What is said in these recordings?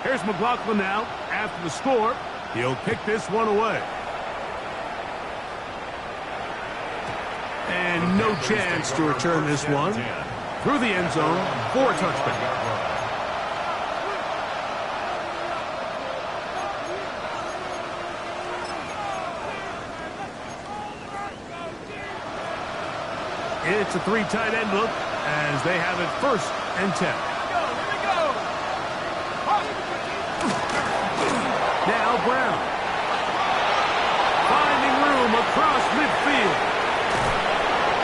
Here's McLaughlin now. After the score, he'll kick this one away. And no chance to return this one through the end zone for a touchback. It's a three tight end look as they have it 1st and 10. Now Brown. Finding room across midfield.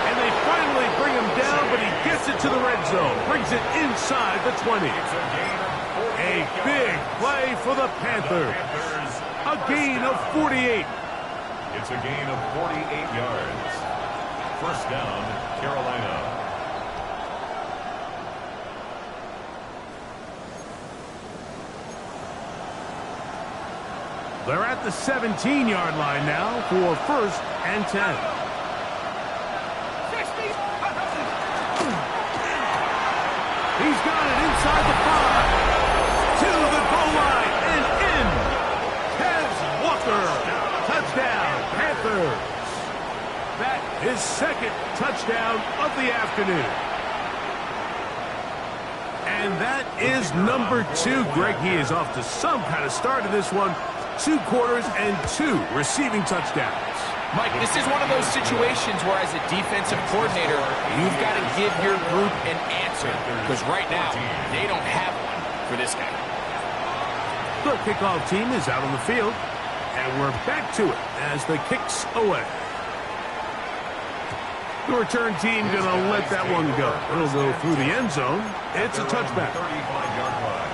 And they finally bring him down, but he gets it to the red zone. Brings it inside the 20. A big play for the Panthers. A gain of 48. It's a gain of 48 yards. 1st down, Carolina. They're at the 17-yard line now for 1st and 10. He's got it inside the 5. To the goal line and in. Kez Walker. Touchdown, Panthers. That is 2nd touchdown of the afternoon. And that is number 2. Greg, he is off to some kind of start in this one. 2 quarters and 2 receiving touchdowns. Mike, this is one of those situations where as a defensive coordinator, you've got to give your group an answer. Because right now, they don't have one for this guy. The kickoff team is out on the field. And we're back to it as the kick's away. The return team going to let that one go. It'll go through the end zone. It's a touchback. 35-yard line.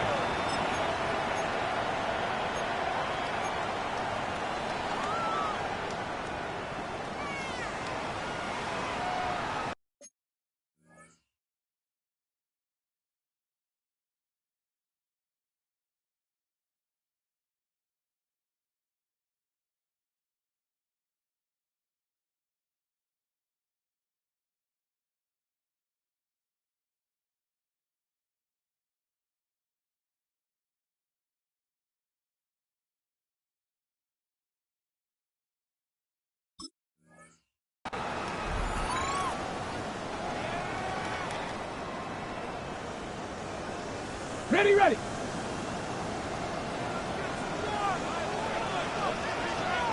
Ready.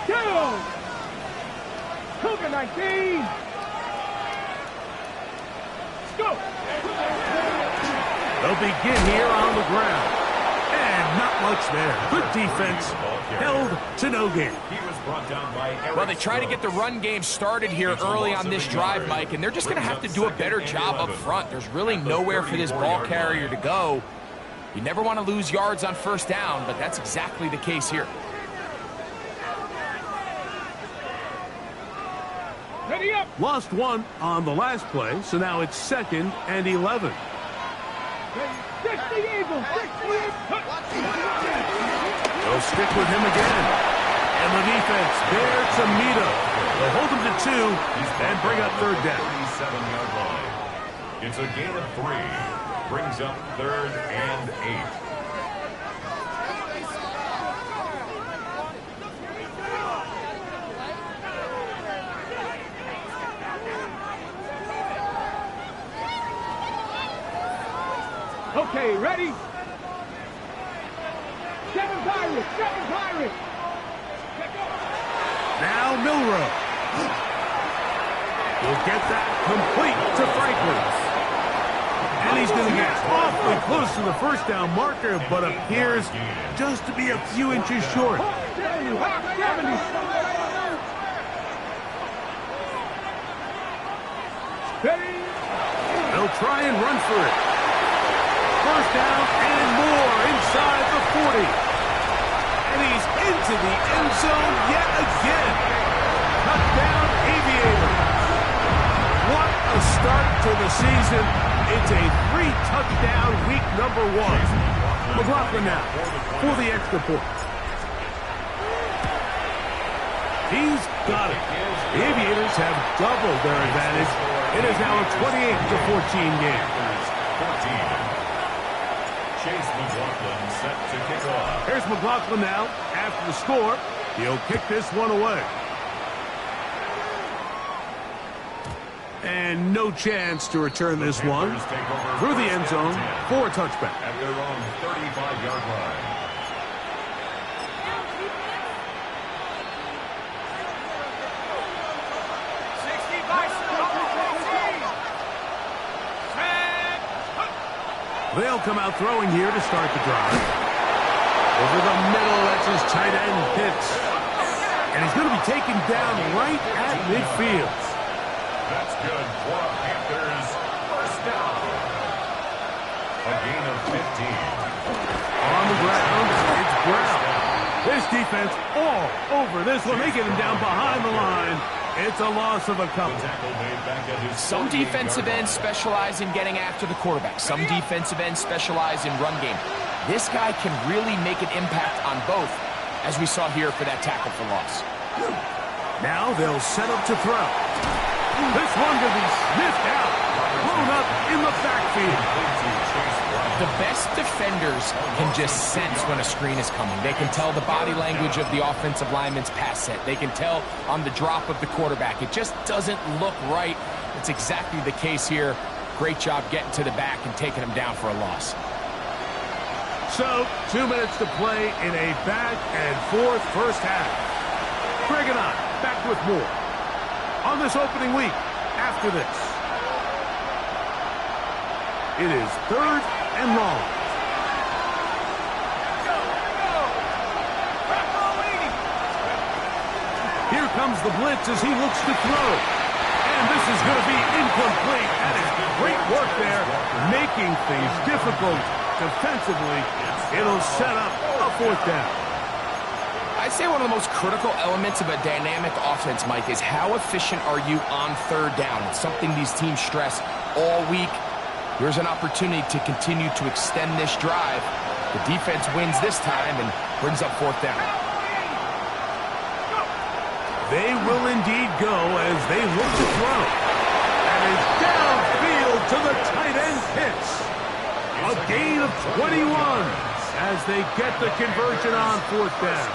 Go! Cougar 19! Let's go! They'll begin here on the ground. And not much there. Good defense. Held to no gain. Well, they try to get the run game started here early on this drive, Mike, and they're just going to have to do a better job up front. There's really nowhere for this ball carrier to go. You never want to lose yards on 1st down, but that's exactly the case here. Ready up! Lost 1 on the last play, so now it's 2nd and 11. Fix the Eagles! They'll stick with him again. And the defense there to meet him. They'll hold him to 2 and bring up 3rd down. 37-yard line. It's a gain of 3. Brings up 3rd and 8. Okay, ready? 7 Pirates! Now Milrow. Will get that complete to Franklin. And he's going to get awfully close to the 1st down marker, but appears just to be a few inches short. They'll try and run for it. 1st down and more inside the 40. And he's into the end zone yet again. Touchdown, Aviator. What a start to the season. It's a 3-touchdown week number 1. McLaughlin now for the extra point. He's got it. The Aviators have doubled their advantage. It is now a 28-14 game. Chase McLaughlin set to kick off. Here's McLaughlin now. After the score, he'll kick this one away. And no chance to return this one through the end zone for a touchback. At their own 35-yard line. They'll come out throwing here to start the drive. Over the middle, that's his tight end, Pitts. And he's going to be taken down right at midfield. That's good for a Panthers first down. A gain of 15. On the ground, it's Brown. This defense all over this one. They get him down behind the line. It's a loss of a couple. Some defensive ends specialize in getting after the quarterback. Some defensive ends specialize in run game. This guy can really make an impact on both, as we saw here for that tackle for loss. Now they'll set up to throw. This one to be sniffed out. Blown up in the backfield. The best defenders can just sense when a screen is coming. They can tell the body language of the offensive lineman's pass set. They can tell on the drop of the quarterback. It just doesn't look right. It's exactly the case here. Great job getting to the back and taking him down for a loss. So, 2 minutes to play in a back-and-forth first half. Greg and I back with more on this opening week after this. It is 3rd and long. Here comes the blitz as he looks to throw. And this is going to be incomplete. That is great work there, making things difficult defensively. It'll set up a 4th down. I'd say one of the most critical elements of a dynamic offense, Mike, is how efficient are you on 3rd down? It's something these teams stress all week. Here's an opportunity to continue to extend this drive. The defense wins this time and brings up 4th down. They will indeed go as they look to throw. And it's downfield to the tight end Pitts. A gain of 21 as they get the conversion on 4th down.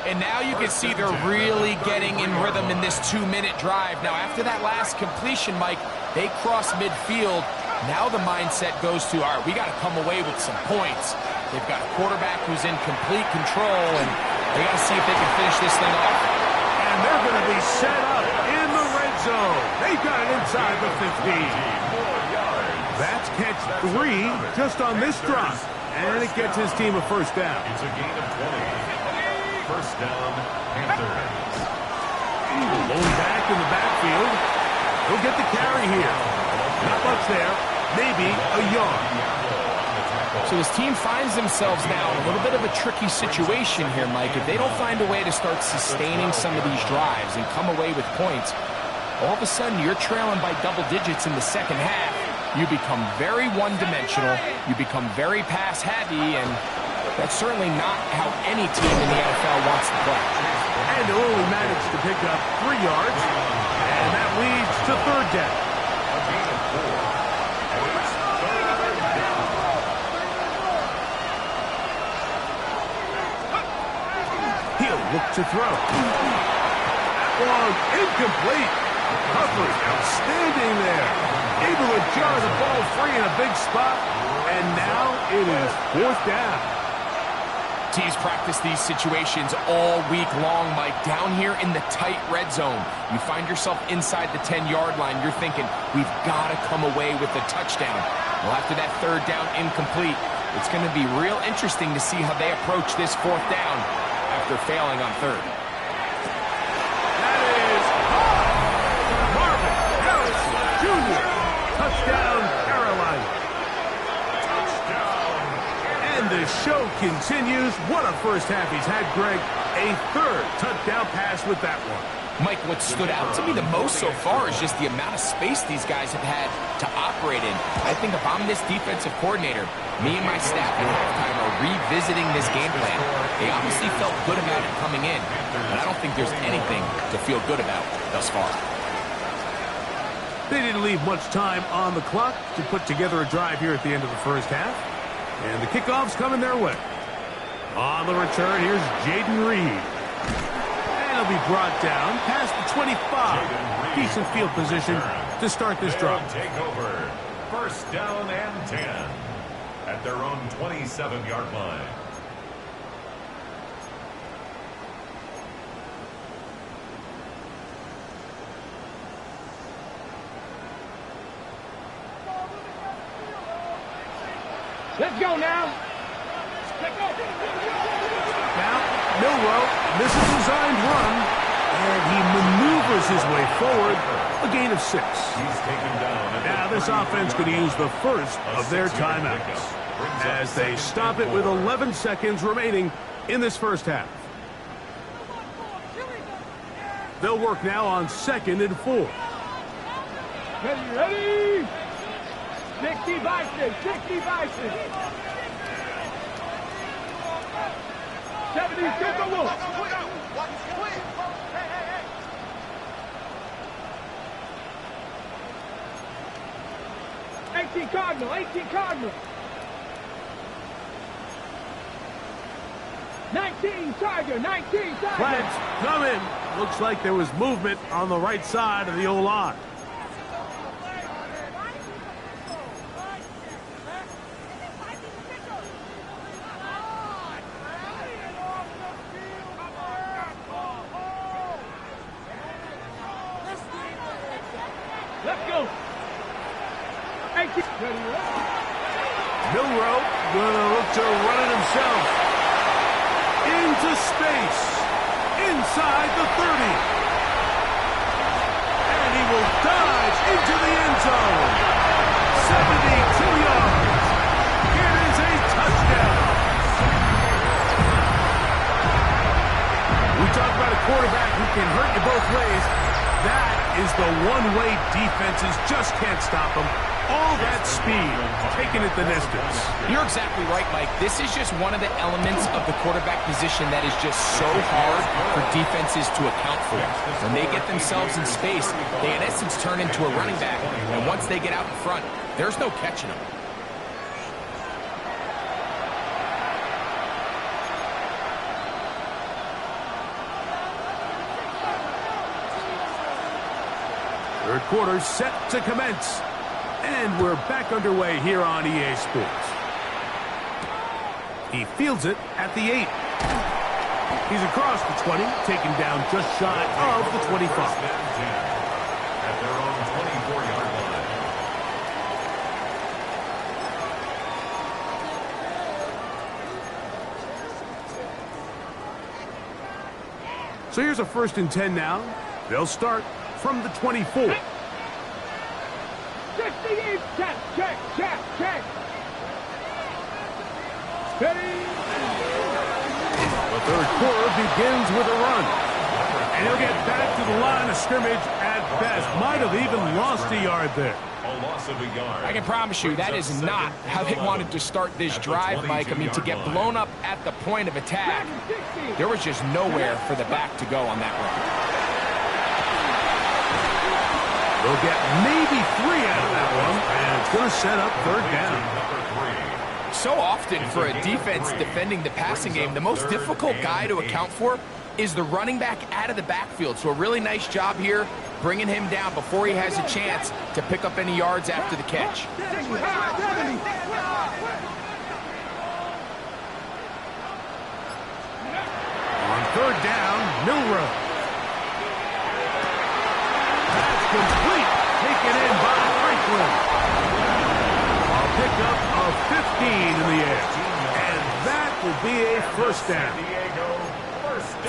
And now you can see they're really getting in rhythm in this 2-minute drive. Now, after that last completion, Mike, they cross midfield. Now the mindset goes to, all right, we got to come away with some points. They've got a quarterback who's in complete control, and they got to see if they can finish this thing off. And they're going to be set up in the red zone. They've got it inside the 15. That's catch 3 just on this drive. And it gets his team a first down. It's a gain of 20. First down, Panthers. Lone back in the backfield. He'll get the carry here. Not much there. Maybe a yard. So this team finds themselves now in a little bit of a tricky situation here, Mike. If they don't find a way to start sustaining some of these drives and come away with points, all of a sudden you're trailing by double digits in the second half. You become very one-dimensional. You become very pass-heavy, and that's certainly not how any team in the NFL wants to play. And they'll only manage to pick up 3 yards, and that leads to 3rd down. A gain of 4. And it's 3rd down. He'll look to throw. That one incomplete. Coverage outstanding there. Able to jar the ball free in a big spot, and now it is 4th down. Teams practice these situations all week long, Mike. Down here in the tight red zone, you find yourself inside the 10-yard line. You're thinking, we've got to come away with a touchdown. Well, after that 3rd down incomplete, it's going to be real interesting to see how they approach this 4th down after failing on 3rd. That is Marvin Harrison Jr. Touchdown, Carolina. And the show continues. What a first half he's had, Greg. A 3rd touchdown pass with that one. Mike, what stood out to me the most so far is just the amount of space these guys have had to operate in. I think if I'm this defensive coordinator, me and my staff at halftime are revisiting this game plan. They obviously felt good about it coming in, but I don't think there's anything to feel good about thus far. They didn't leave much time on the clock to put together a drive here at the end of the first half. And the kickoff's coming their way. On the return, here's Jaden Reed. And he'll be brought down past the 25. Decent field position to start this drive. Take over. First down and 10 at their own 27-yard line. Let's go now. Now, Milroe misses a designed run, and he maneuvers his way forward, a gain of 6. He's taken down. Now, this offense could use the first of their timeouts as they stop it with 11 seconds remaining in this first half. They'll work now on 2nd and 4. Ready? 60 Bison, 60 Bison. 70 Super Wolf. 18 Cardinal, 18 Cardinal. 19 Tiger, 19 Tiger. Flags come in. Looks like there was movement on the right side of the O-line. Let's go. 18. Milroe gonna look to run it himself. Into space. Inside the 30. And he will dive into the end zone. 72 yards. It is a touchdown. We talk about a quarterback who can hurt you both ways. That is the one way defenses just can't stop him. All that speed, taking it the distance. You're exactly right, Mike. This is just one of the elements of the quarterback position that is just so hard for defenses to account for. When they get themselves in space, they in essence turn into a running back. And once they get out in front, there's no catching them. Third quarter set to commence. And we're back underway here on EA Sports. He fields it at the 8. He's across the 20, taken down just shy of the 25. At their own 24-yard line. So here's a 1st and 10 now. They'll start from the 24. 68, check. Steady. The third quarter begins with a run. And he'll get back to the line of scrimmage at best. Might have even lost a yard there. A loss of a yard. I can promise you that is not how they wanted to start this drive, Mike. I mean, to get blown up at the point of attack, there was just nowhere for the back to go on that run. They'll get maybe 3 out of that one, and it's going to set up 3rd down. So often for a defense defending the passing game, the most difficult guy to account for is the running back out of the backfield. So a really nice job here bringing him down before he has a chance to pick up any yards after the catch. On 3rd down, Milroe. Complete, taken in by Franklin. A pickup of 15 in the air. And that will be a 1st down.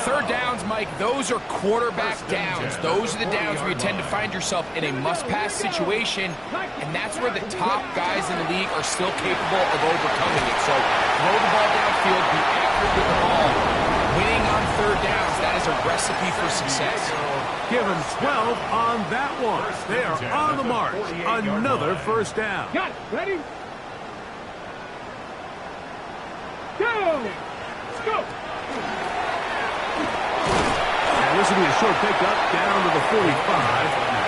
3rd downs, Mike, those are quarterback downs. Those are the downs where you tend to find yourself in a must-pass situation, and that's where the top guys in the league are still capable of overcoming it. So throw the ball downfield, be accurate with the ball. Winning on 3rd downs, that is a recipe for success. Give them 12 on that one. They are on the march. Another 1st down. Got it. Ready? Go! Let's go! And this will be a short pickup down to the 45.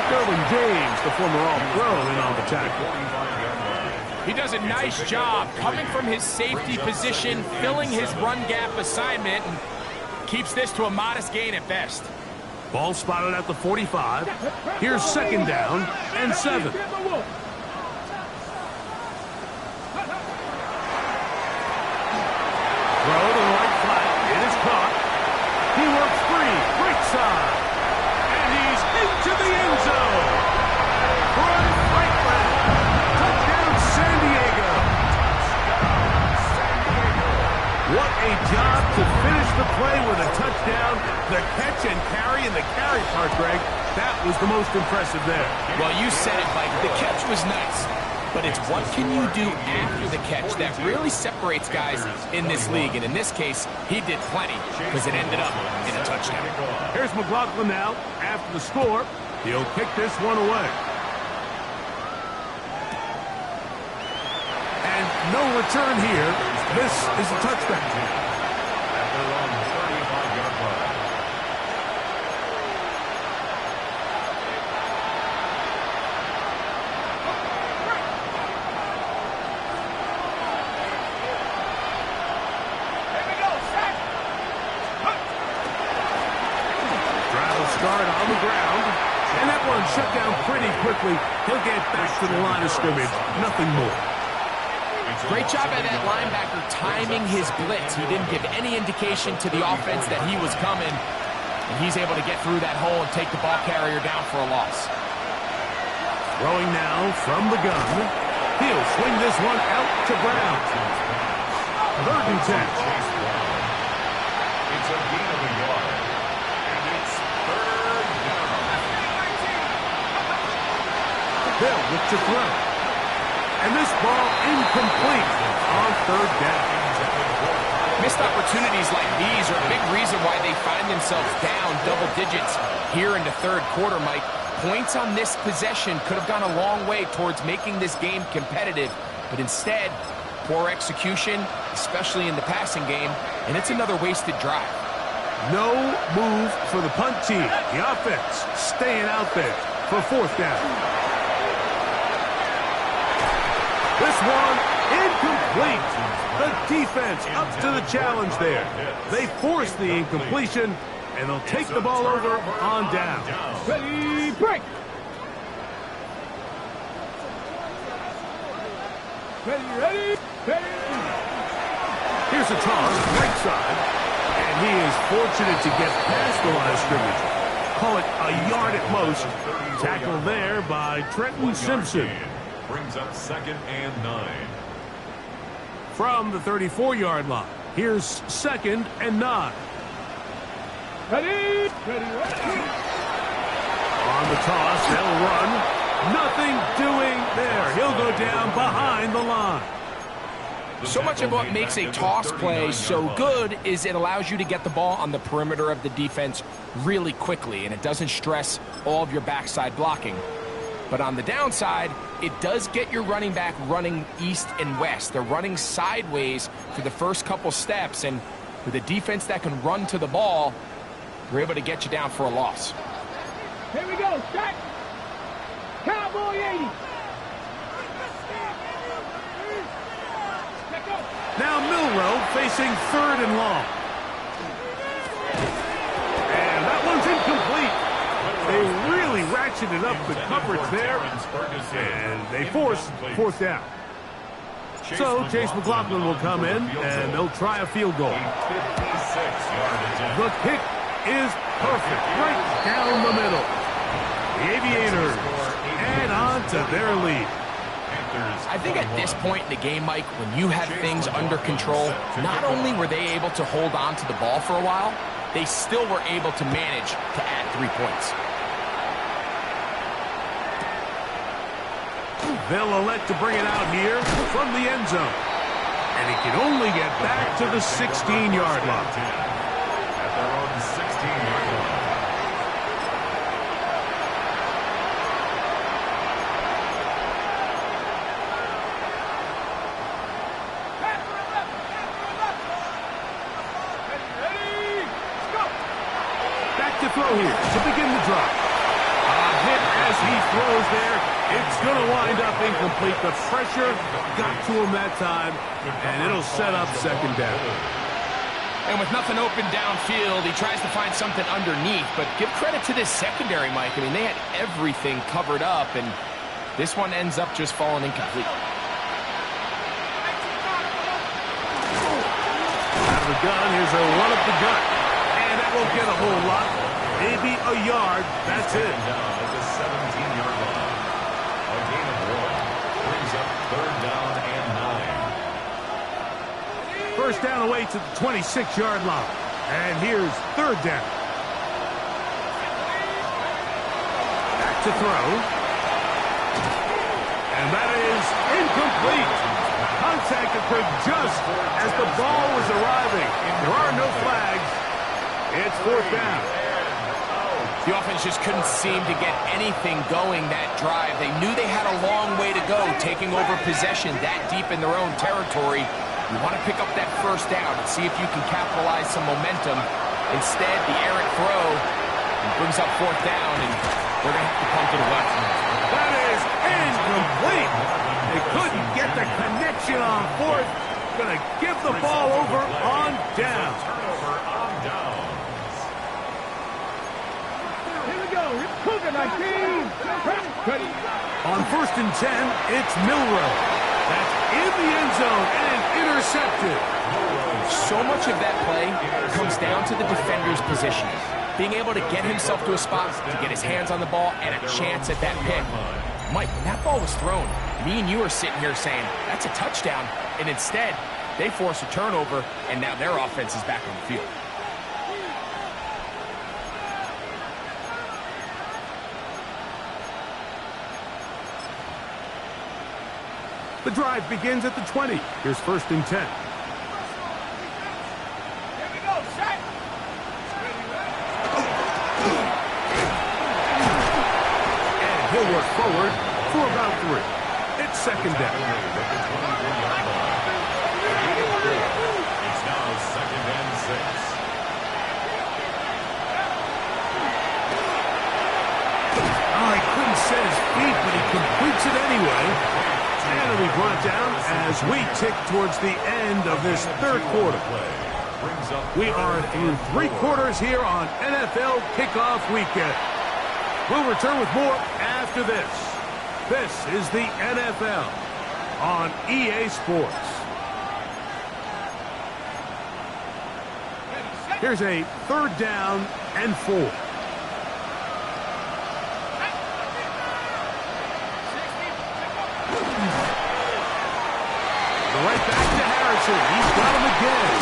Derwin James, the former All-Pro, in on the tackle. He does a nice job coming from his safety position, filling his run gap assignment, and keeps this to a modest gain at best. Ball spotted at the 45. Here's second down and 7. Throw to the right flat. It is caught. He works free. Right side. And he's into the end zone. Troy Franklin. Touchdown San Diego. What a job to finish the play with a touchdown. The catch and carry, and the carry part, Greg, that was the most impressive there. Well, you said it, Mike. The catch was nice. But it's what can you do after the catch that really separates guys in this league. And in this case, he did plenty because it ended up in a touchdown. Here's McLaughlin now. After the score, he'll kick this one away. And no return here. This is a touchdown. Start on the ground, and that one shut down pretty quickly. He'll get back to the line of scrimmage, nothing more. Great job by that linebacker timing his blitz. He didn't give any indication to the offense that he was coming, and he's able to get through that hole and take the ball carrier down for a loss. Throwing now from the gun. He'll swing this one out to Brown. 3rd and 10. It's a gain of a yard. Hill with to throw. And this ball incomplete on 3rd down. Missed opportunities like these are a big reason why they find themselves down double digits here in the 3rd quarter, Mike. Points on this possession could have gone a long way towards making this game competitive, but instead, poor execution, especially in the passing game, and it's another wasted drive. No move for the punt team. The offense staying out there for 4th down. This one incomplete. The defense up to the challenge there. They force the incompletion, and they'll take the ball over on down. Ready, break. Ready. Here's a toss, right side, and he is fortunate to get past the line of scrimmage. Call it a yard at most. Tackled there by Trenton Simpson. Brings up 2nd and 9. From the 34-yard line, here's 2nd and 9. Ready. On the toss, they'll run. Nothing doing there. He'll go down behind the line. So much of what makes a toss play so good is it allows you to get the ball on the perimeter of the defense really quickly, and it doesn't stress all of your backside blocking. But on the downside, it does get your running back running east and west. They're running sideways for the first couple steps, and with a defense that can run to the ball, they're able to get you down for a loss. Here we go, set. Cowboy 80. Now Milrow facing 3rd and long. And that one's incomplete. They really ratcheted up the coverage there, and they force 4th down. So Chase McLaughlin will come in, and they'll try a field goal. The kick is perfect, right down the middle. The Aviators add on to their lead. I think at this point in the game, Mike, when you have things under control, not only were they able to hold on to the ball for a while, they still were able to manage to add 3 points. They'll elect to bring it out here from the end zone. And he can only get back to the 16-yard line. At their own 16-yard line. Back to throw here to begin the drive. A hit As he throws there, it's going to wind up incomplete. The pressure got to him that time, and it'll set up second down. And with nothing open downfield, he tries to find something underneath. But give credit to this secondary, Mike. I mean, they had everything covered up, and this one ends up just falling incomplete. Out of the gun, here's a run up the gut. And that won't get a whole lot. Maybe a yard. That's it. Down at the 17-yard line. A gain of 1 brings up third down and 9. First down away to the 26-yard line. And here's third down. Back to throw. And that is incomplete. Contact occurred just as the ball was arriving. There are no flags. It's fourth down. The offense just couldn't seem to get anything going that drive. They knew they had a long way to go, taking over possession that deep in their own territory. You want to pick up that first down and see if you can capitalize some momentum. Instead, the errant throw brings up fourth down, and they're going to have to punt it away. That is incomplete. They couldn't get the connection on fourth. Going to give the ball over on down. Turnover on downs. Here we go. It's cooking like team. On first and 10, it's Milrow. That's in the end zone and intercepted. So much of that play comes down to the defender's positioning. Being able to get himself to a spot, to get his hands on the ball, and a chance at that pick. Mike, when that ball was thrown, me and you are sitting here saying, that's a touchdown. And instead, they force a turnover, and now their offense is back on the field. The drive begins at the 20. Here's first and 10. Here we go, set. And he'll work forward for about 3. It's second down. It's now second and 6. Oh, he couldn't set his feet, but he completes it anyway. And it'll be brought down as we tick towards the end of this third quarter. We are through 3 quarters here on NFL Kickoff Weekend. We'll return with more after this. This is the NFL on EA Sports. Here's a third down and 4. Right back to Harrison. He's got him again.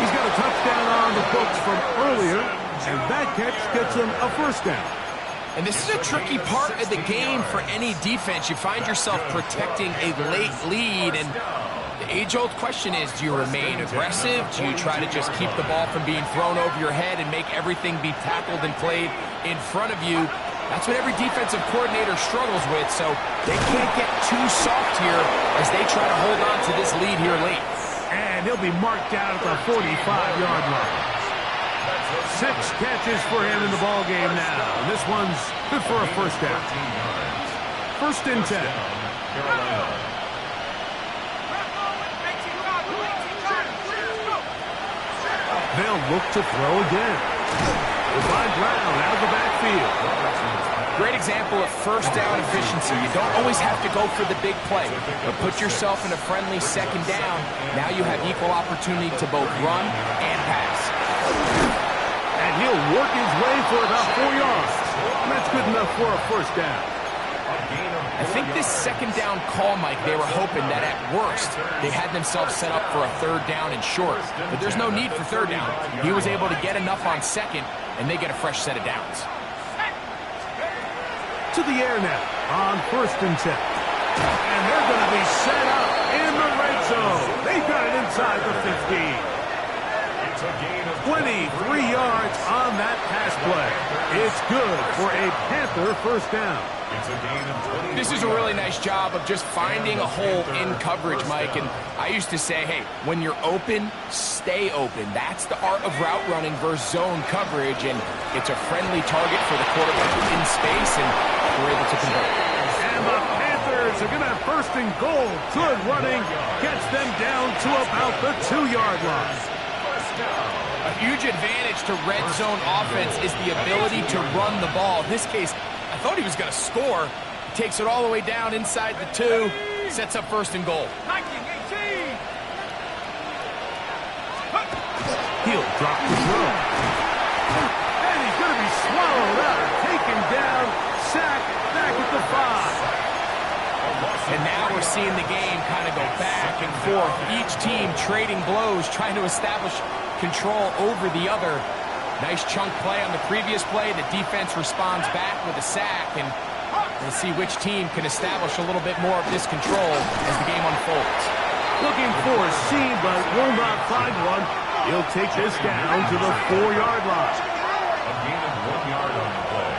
He's got a touchdown on the books from earlier, and that catch gets him a first down. And this is a tricky part of the game for any defense. You find yourself protecting a late lead, and the age-old question is, do you remain aggressive? Do you try to just keep the ball from being thrown over your head and make everything be tackled and played in front of you? That's what every defensive coordinator struggles with, so they can't get too soft here as they try to hold on to this lead here late. And he'll be marked down at the 45-yard line. 6 catches for him in the ballgame now. And this one's good for a first down. First and 10. They'll look to throw again. By Brown out of the backfield. Great example of first down efficiency. You don't always have to go for the big play, but put yourself in a friendly second down. Now you have equal opportunity to both run and pass. And he'll work his way for about 4 yards. And that's good enough for a first down. I think this second down call, Mike, they were hoping that at worst they had themselves set up for a third down and short. But there's no need for third down. He was able to get enough on second, and they get a fresh set of downs. To the air now on first and 10. And they're going to be set up in the red zone. They've got it inside the 15. It's a gain of 23 yards on that pass play. It's good for a Panther first down. It's a gain of 20. This is a really nice job of just finding a hole in coverage, Mike. And I used to say, hey, when you're open, stay open. That's the art of route running versus zone coverage. And it's a friendly target for the quarterback in space. And were able to convert. And the Panthers are going to have first and goal. Good running. Gets them down to about the 2-yard line. A huge advantage to red zone offense is the ability to run the ball. In this case, I thought he was going to score. Takes it all the way down inside the 2. Sets up first and goal. He'll drop the throw. And he's going to be swallowed up. Taken down. Sacked back at the 5. And now we're seeing the game kind of go back and forth. Each team trading blows, trying to establish control over the other. Nice chunk play on the previous play. The defense responds back with a sack, and we'll see which team can establish a little bit more of this control as the game unfolds. Looking for a seam, but will not find one. He'll take this down to the 4-yard line. A gain of 1 yard on the play.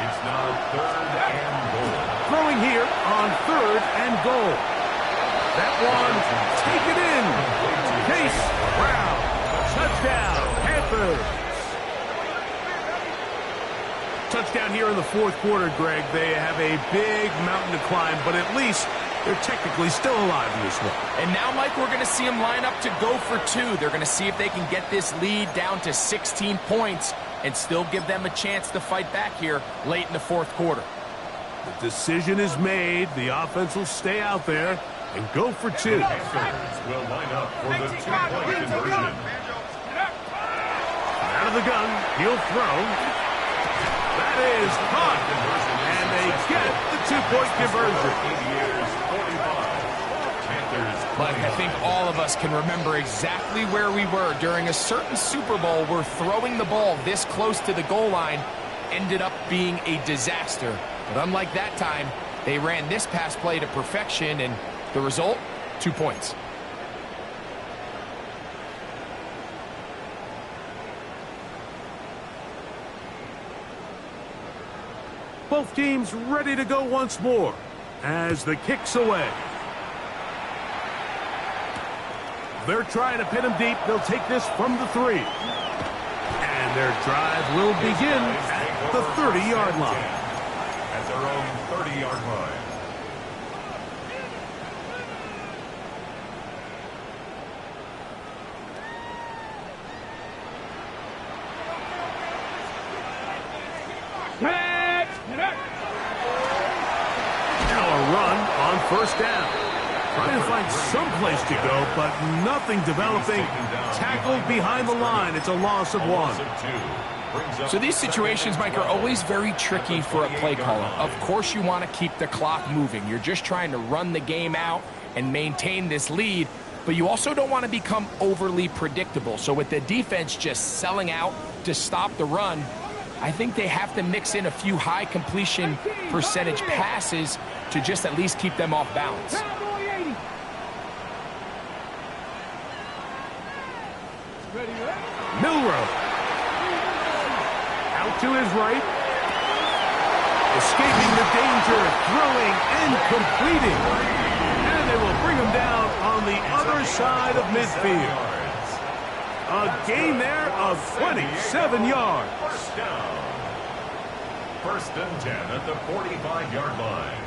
It's now 3rd and goal. Throwing here on 3rd and goal. That one, take it in. Case Brown. Touchdown, Panthers. Touchdown here in the 4th quarter, Greg. They have a big mountain to climb, but at least they're technically still alive in this one. And now, Mike, we're going to see them line up to go for 2. They're going to see if they can get this lead down to 16 points and still give them a chance to fight back here late in the 4th quarter. The decision is made. The offense will stay out there and go for 2. Panthers will line up for the 2-point conversion. Out of the gun, he'll throw. That is caught. And they get the 2-point conversion. Mike, I think all of us can remember exactly where we were during a certain Super Bowl where throwing the ball this close to the goal line ended up being a disaster. But unlike that time, they ran this pass play to perfection, and the result, 2 points. Both teams ready to go once more as the kick's away. They're trying to pin him deep. They'll take this from the 3. And their drive will begin at the 30-yard line. At their own 30-yard line. Now a run on 1st down. Trying to find some place to go, but nothing developing. Tackled behind the line. It's a loss of 1. So these situations, Mike, are always very tricky for a play caller. Of course you want to keep the clock moving. You're just trying to run the game out and maintain this lead, but you also don't want to become overly predictable. So with the defense just selling out to stop the run, I think they have to mix in a few high completion percentage passes to just at least keep them off balance. Milrow. Out to his right. Escaping the danger, throwing and completing. And they will bring him down on the other side of midfield. A gain there of 27 yards. First and 10 at the 45-yard line.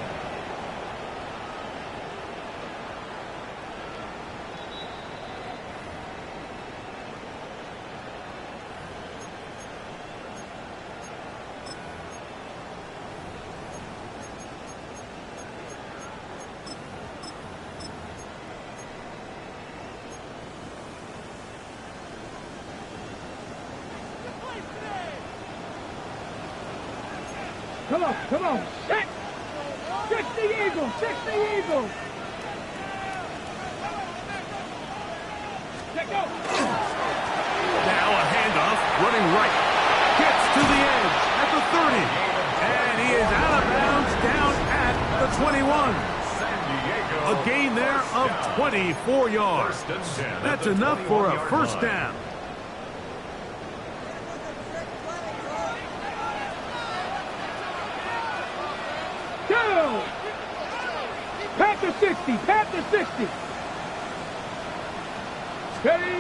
Come on. Check. Check the eagle. Check the eagle. Check go. Now a handoff, running right. Gets to the edge at the 30. And he is out of bounds down at the 21. A gain there of 24 yards. That's enough for a first down. Panther 60. Panther 60. Steady.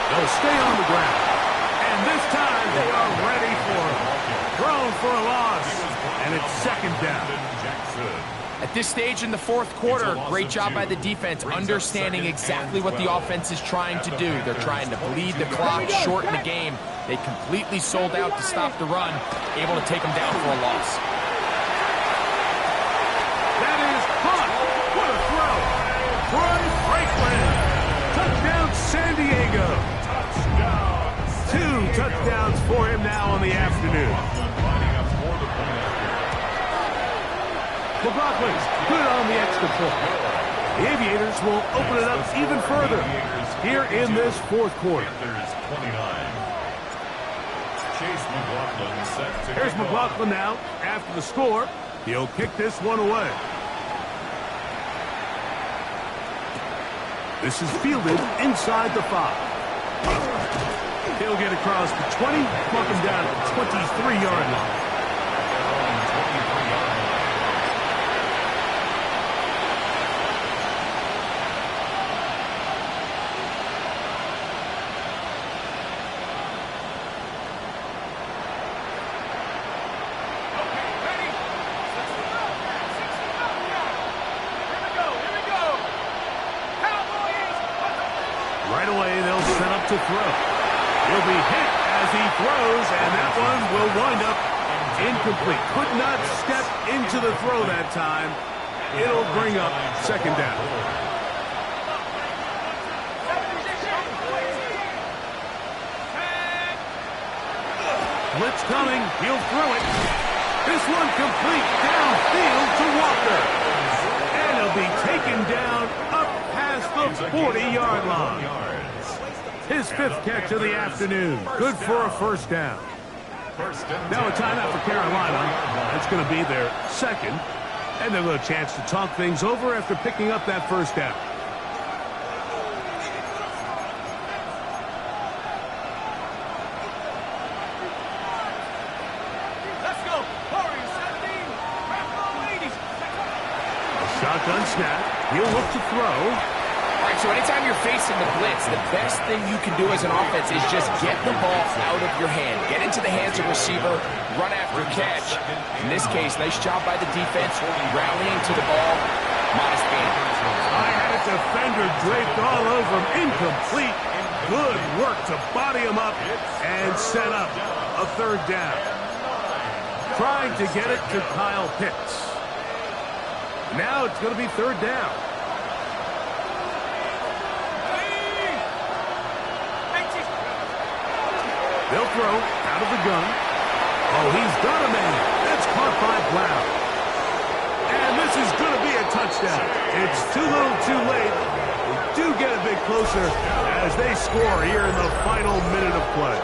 They'll stay on the ground. And this time they are ready for him. thrown for a loss, and it's second down. At this stage in the fourth quarter, great job by the defense, understanding exactly what the offense is trying to do. They're trying to bleed the clock, shorten the game. They completely sold out to stop the run, able to take them down for a loss. That is caught. What a throw. Troy Franklin. Touchdown, San Diego. Two touchdowns for him now on the afternoon. McLaughlin's good on the extra point. The Aviators will open it up even further here in this fourth quarter. Here's McLaughlin now after the score. He'll kick this one away. This is fielded inside the 5. He'll get across the 20, mark him down at the 23-yard line. Right away, they'll set up to throw. He'll be hit as he throws, and that one will wind up incomplete. Could not step into the throw that time. It'll bring up second down. Blitz coming. He'll throw it. This one complete downfield to Walker. And he'll be taken down up past the 40-yard line. His fifth catch of the afternoon. Good for a first down. Now a timeout for Carolina. That's going to be their second. And they'll get a chance to talk things over after picking up that first down. Let's go. Hurry, 17. A shotgun snap. He'll look to throw. All right, so anytime you're facing the blitz, the best thing you can do as an offense is just get the ball out of your hand. Get into the hands of receiver, run after catch. In this case, nice job by the defense, rallying to the ball. Modest gain. I had a defender draped all over him. Incomplete. Good work to body him up and set up a third down. Trying to get it to Kyle Pitts. Now it's going to be third down. They'll throw out of the gun. Oh, he's got a man. That's caught by Brown. And this is going to be a touchdown. It's too little too late. They do get a bit closer as they score here in the final minute of play.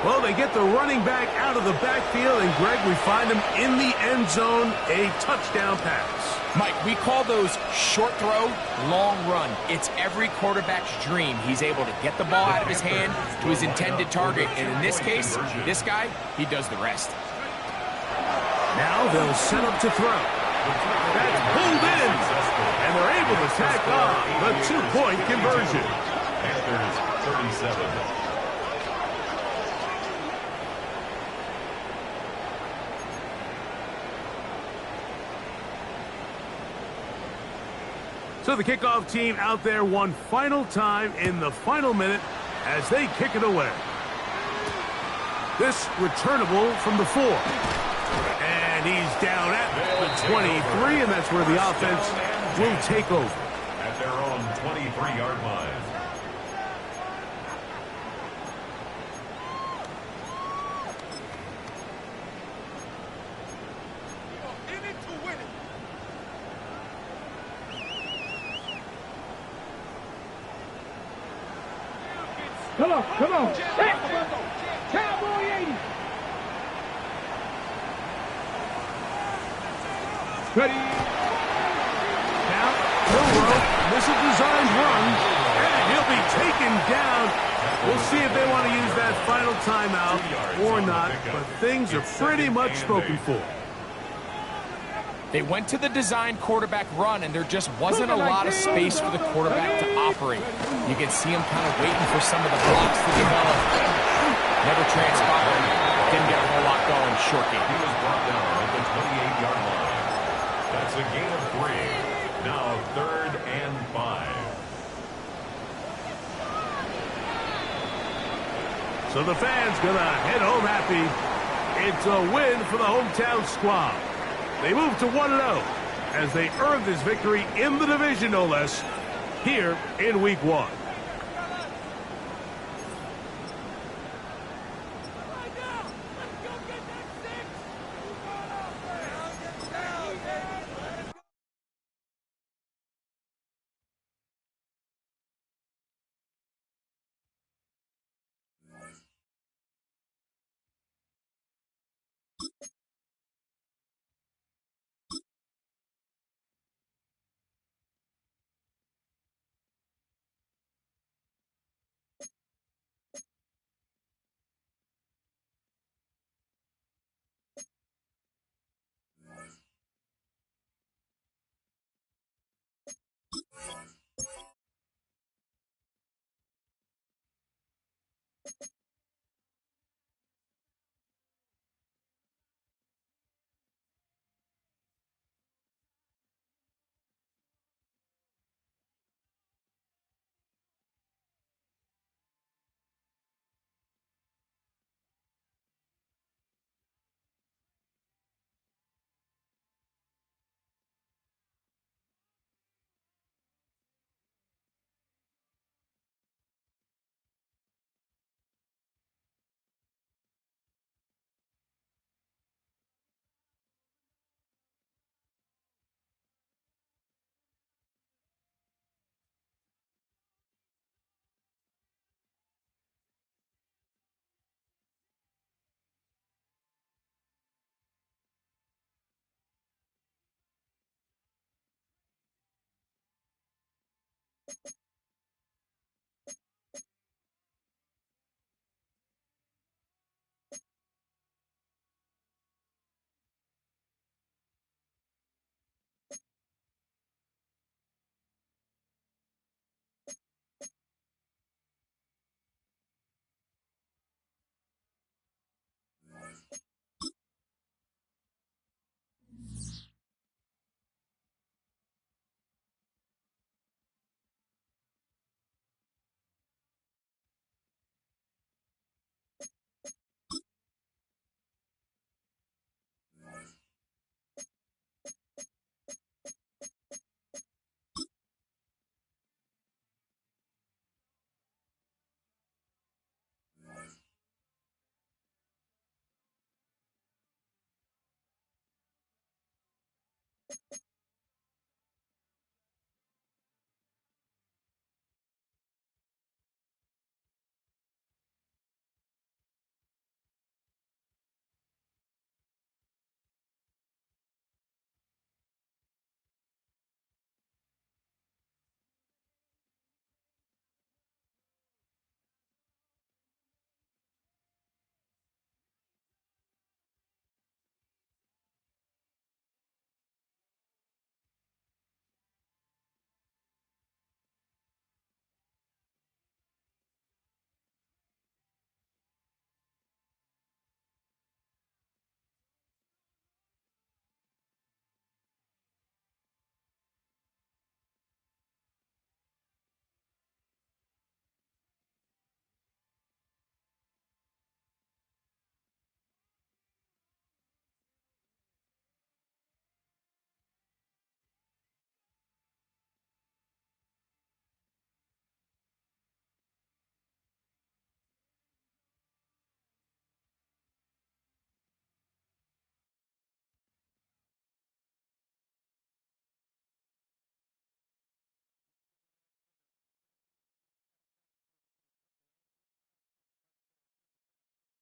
Well, they get the running back out of the backfield, and Greg, we find him in the end zone, a touchdown pass. Mike, we call those short throw, long run. It's every quarterback's dream. He's able to get the ball out of his hand to his intended target. And in this case, this guy, he does the rest. Now they'll set up to throw. That's pulled in. And they're able to tack on the two-point conversion. Panthers 37. So the kickoff team out there one final time in the final minute as they kick it away. This returnable from the 4. And he's down at the 23, and that's where the offense will take over. At their own 23-yard line. Come on, come on. Cowboy 80. Ready. Now, this is a designed run, and he'll be taken down. We'll see if they want to use that final timeout or not, but things are pretty much spoken for. They went to the design quarterback run, and there just wasn't a lot of space for the quarterback to operate. You can see him kind of waiting for some of the blocks to develop. Never transpired. Didn't get a whole lot going. Short game. He was brought down at the 28-yard line. That's a gain of 3. Now 3rd and 5. So the fans gonna head home happy. It's a win for the hometown squad. They move to 1-0 as they earn this victory in the division, no less, here in Week 1.